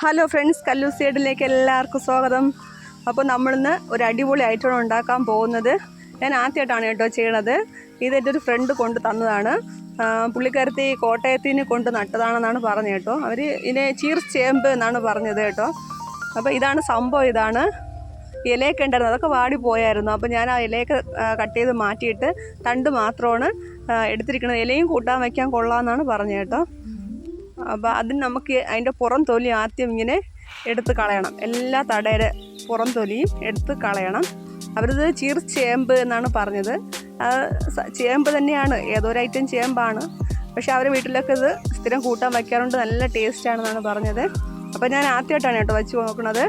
Hello friends, കല്ലൂസ് സൈഡിലേക്ക് എല്ലാവർക്കും സ്വാഗതം. അപ്പോൾ നമ്മളിന്ന് ഒരു അടിപൊളി ഐറ്റം ഉണ്ടാക്കാൻ പോകുന്നത്. ഞാൻ ആദ്യമായിട്ടാണ് കേട്ടോ ചെയ്യണത്. ഇതെൻ്റെ ഒരു ഫ്രണ്ട് കൊണ്ട് തന്നതാണ്. പുള്ളിക്കാരത്തി കോട്ടയത്തിന് കൊണ്ട് നട്ടതാണെന്നാണ് പറഞ്ഞത് കേട്ടോ. അവർ ഇതിനെ ചീർസ് ചേമ്പ് എന്നാണ് പറഞ്ഞത് കേട്ടോ. അപ്പോൾ ഇതാണ് സംഭവം. ഇതാണ് ഇലയൊക്കെ ഉണ്ടായിരുന്നു, അതൊക്കെ വാടിപ്പോയായിരുന്നു. അപ്പോൾ ഞാൻ ആ ഇലയൊക്കെ കട്ട് ചെയ്ത് മാറ്റിയിട്ട് തണ്ട് മാത്രമാണ് എടുത്തിരിക്കുന്നത്. ഇലയും കൂട്ടാൻ വയ്ക്കാൻ കൊള്ളാമെന്നാണ് പറഞ്ഞത് കേട്ടോ. അപ്പോൾ അതിന് നമുക്ക് അതിൻ്റെ പുറം തൊലി ആദ്യം ഇങ്ങനെ എടുത്ത് കളയണം. എല്ലാ തടയുടെ പുറം തൊലിയും എടുത്ത് കളയണം. അവരിത് ചീർസ് ചേമ്പ് എന്നാണ് പറഞ്ഞത്. ചേമ്പ് തന്നെയാണ്, ഏതൊരു ഐറ്റം ചേമ്പാണ്. പക്ഷേ അവരുടെ വീട്ടിലൊക്കെ ഇത് സ്ഥിരം കൂട്ടാൻ വയ്ക്കാറുണ്ട്. നല്ല ടേസ്റ്റാണെന്നാണ് പറഞ്ഞത്. അപ്പോൾ ഞാൻ ആദ്യമായിട്ടാണ് കേട്ടോ വെച്ച് നോക്കുന്നത്.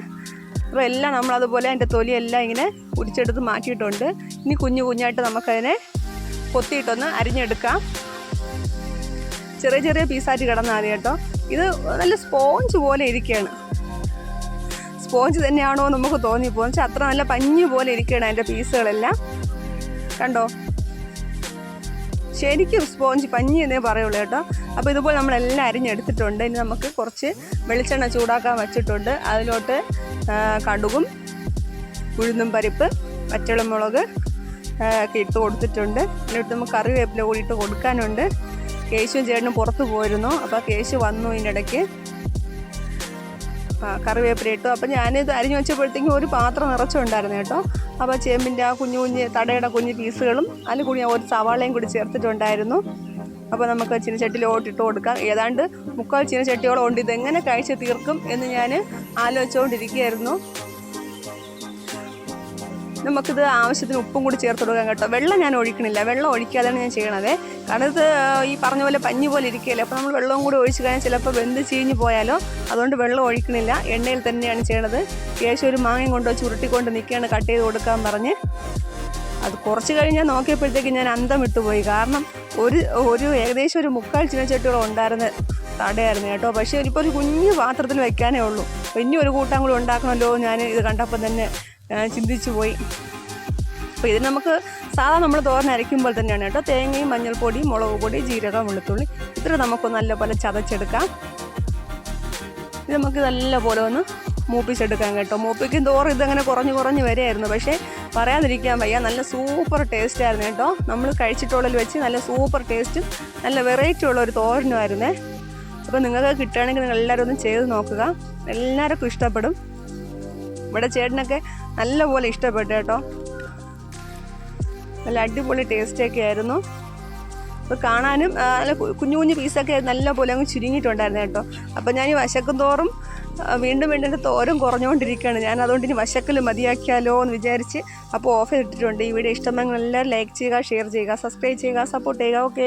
അപ്പോൾ എല്ലാം നമ്മളതുപോലെ അതിൻ്റെ തൊലിയെല്ലാം ഇങ്ങനെ കുടിച്ചെടുത്ത് മാറ്റിയിട്ടുണ്ട്. ഇനി കുഞ്ഞു കുഞ്ഞായിട്ട് നമുക്കതിനെ കൊത്തിയിട്ടൊന്ന് അരിഞ്ഞെടുക്കാം. ചെറിയ ചെറിയ പീസായിട്ട് കിടന്നാൽ മതി കേട്ടോ. ഇത് നല്ല സ്പോഞ്ച് പോലെ ഇരിക്കുകയാണ്. സ്പോഞ്ച് തന്നെയാണോ നമുക്ക് തോന്നിപ്പോകും. പക്ഷെ അത്ര നല്ല പഞ്ഞി പോലെ ഇരിക്കുകയാണ് അതിൻ്റെ പീസുകളെല്ലാം. കണ്ടോ, ശരിക്കും സ്പോഞ്ച് പഞ്ഞി എന്നേ പറയുള്ളൂ കേട്ടോ. അപ്പോൾ ഇതുപോലെ നമ്മളെല്ലാം അരിഞ്ഞെടുത്തിട്ടുണ്ട്. ഇനി നമുക്ക് കുറച്ച് വെളിച്ചെണ്ണ ചൂടാക്കാൻ വെച്ചിട്ടുണ്ട്. അതിലോട്ട് കടുകും ഉഴുന്നും പരിപ്പ് വറ്റൽമുളക് ഒക്കെ ഇട്ട് കൊടുത്തിട്ടുണ്ട്. എന്നിട്ട് നമുക്ക് കറിവേപ്പില കൂടി ഇട്ട് കൊടുക്കാനുണ്ട്. കേശുവും ചേട്ടനും പുറത്ത് പോയിരുന്നു. അപ്പോൾ കേശു വന്നു ഇതിനിടയ്ക്ക്. കറിവേപ്പില ഇട്ടു. അപ്പോൾ ഞാനിത് അരിഞ്ഞു വെച്ചപ്പോഴത്തേക്കും ഒരു പാത്രം നിറച്ചുണ്ടായിരുന്നു കേട്ടോ. അപ്പോൾ ചേമ്പിൻ്റെ ആ കുഞ്ഞു കുഞ്ഞ് തടയുടെ കുഞ്ഞ് പീസുകളും അതിൽ കൂടി ഒരു സവാളയും കൂടി ചേർത്തിട്ടുണ്ടായിരുന്നു. അപ്പോൾ നമുക്ക് ചീനച്ചട്ടിയിലോട്ടിട്ട് കൊടുക്കാം. ഏതാണ്ട് 3/4 ചീനച്ചട്ടിയോളം ഉണ്ട്. ഇതെങ്ങനെ കഴിച്ച് തീർക്കും എന്ന് ഞാൻ ആലോചിച്ചുകൊണ്ടിരിക്കുകയായിരുന്നു. നമുക്കിത് ആവശ്യത്തിന് ഉപ്പും കൂടി ചേർത്ത് കൊടുക്കാം കേട്ടോ. വെള്ളം ഞാൻ ഒഴിക്കണില്ല, വെള്ളം ഒഴിക്കാതെയാണ് ഞാൻ ചെയ്യണത്. കാരണം ഇത് ഈ പറഞ്ഞ പോലെ പഞ്ഞി പോലെ ഇരിക്കുകയല്ലേ. അപ്പോൾ നമ്മൾ വെള്ളവും കൂടി ഒഴിച്ച് കഴിഞ്ഞാൽ ചിലപ്പോൾ വെന്ത് ചീഞ്ഞ് പോയാലോ. അതുകൊണ്ട് വെള്ളം ഒഴിക്കണില്ല, എണ്ണയിൽ തന്നെയാണ് ചെയ്യണത്. ശേഷം ഒരു മാങ്ങയും കൊണ്ട് വെച്ച് ഉരുട്ടിക്കൊണ്ട് നിൽക്കുകയാണ് കട്ട് ചെയ്ത് കൊടുക്കാൻ പറഞ്ഞ്. അത് കുറച്ച് കഴിഞ്ഞാൽ നോക്കിയപ്പോഴത്തേക്ക് ഞാൻ അന്തം വിട്ടുപോയി. കാരണം ഒരു ഏകദേശം ഒരു 3/4 ചീനച്ചട്ടിയോളം ഉണ്ടായിരുന്ന തടയായിരുന്നു കേട്ടോ. പക്ഷേ ഇപ്പോൾ ഒരു കുഞ്ഞു പാത്രത്തിൽ വെക്കാനേ ഉള്ളൂ. ഇനി ഒരു കൂട്ടാൻ കൂടി ഉണ്ടാക്കണമല്ലോ ഞാൻ ഇത് കണ്ടപ്പോൾ തന്നെ ചിന്തിച്ചു പോയി. അപ്പോൾ ഇത് നമുക്ക് സാധാരണ നമ്മൾ തോരൻ അരയ്ക്കുമ്പോൾ തന്നെയാണ് കേട്ടോ. തേങ്ങയും മഞ്ഞൾപ്പൊടി, മുളക് പൊടി, ജീരകം, വെളുത്തുള്ളി ഇത്ര നമുക്ക് നല്ലപോലെ ചതച്ചെടുക്കാം. ഇത് നമുക്ക് നല്ലപോലെ ഒന്ന് മൂപ്പിച്ചെടുക്കാം കേട്ടോ. മൂപ്പിക്കും തോറും ഇതങ്ങനെ കുറഞ്ഞ് വരെയായിരുന്നു. പക്ഷേ പറയാതിരിക്കാൻ വയ്യ, നല്ല സൂപ്പർ ടേസ്റ്റ് ആയിരുന്നു കേട്ടോ. നമ്മൾ കഴിച്ചിട്ടുള്ളതിൽ വെച്ച് നല്ല സൂപ്പർ ടേസ്റ്റും നല്ല വെറൈറ്റി ഉള്ള ഒരു തോരനുമായിരുന്നേ. അപ്പോൾ നിങ്ങൾക്ക് കിട്ടുകയാണെങ്കിൽ നിങ്ങൾ എല്ലാവരും ഒന്ന് ചെയ്ത് നോക്കുക. എല്ലാവർക്കും ഇഷ്ടപ്പെടും. ഇവിടെ ചേട്ടനൊക്കെ നല്ലപോലെ ഇഷ്ടപ്പെട്ടു കേട്ടോ. നല്ല അടിപൊളി ടേസ്റ്റൊക്കെ ആയിരുന്നു. അപ്പോൾ കാണാനും നല്ല കുഞ്ഞു കുഞ്ഞു പീസൊക്കെ നല്ലപോലെ അങ്ങ് ചുരുങ്ങിയിട്ടുണ്ടായിരുന്നു കേട്ടോ. അപ്പോൾ ഞാൻ ഈ വശക്കും തോറും വീണ്ടും എൻ്റെ തോരൻ കുറഞ്ഞുകൊണ്ടിരിക്കുകയാണ്. ഞാൻ അതുകൊണ്ട് ഇനി വശക്കൽ മതിയാക്കിയാലോ എന്ന് വിചാരിച്ച് അപ്പോൾ ഓഫ് ചെയ്തിട്ടുണ്ട്. ഈ വീഡിയോ ഇഷ്ടമെങ്കിൽ എല്ലാവരും ലൈക്ക് ചെയ്യുക, ഷെയർ ചെയ്യുക, സബ്സ്ക്രൈബ് ചെയ്യുക, സപ്പോർട്ട് ചെയ്യുക. ഓക്കെ.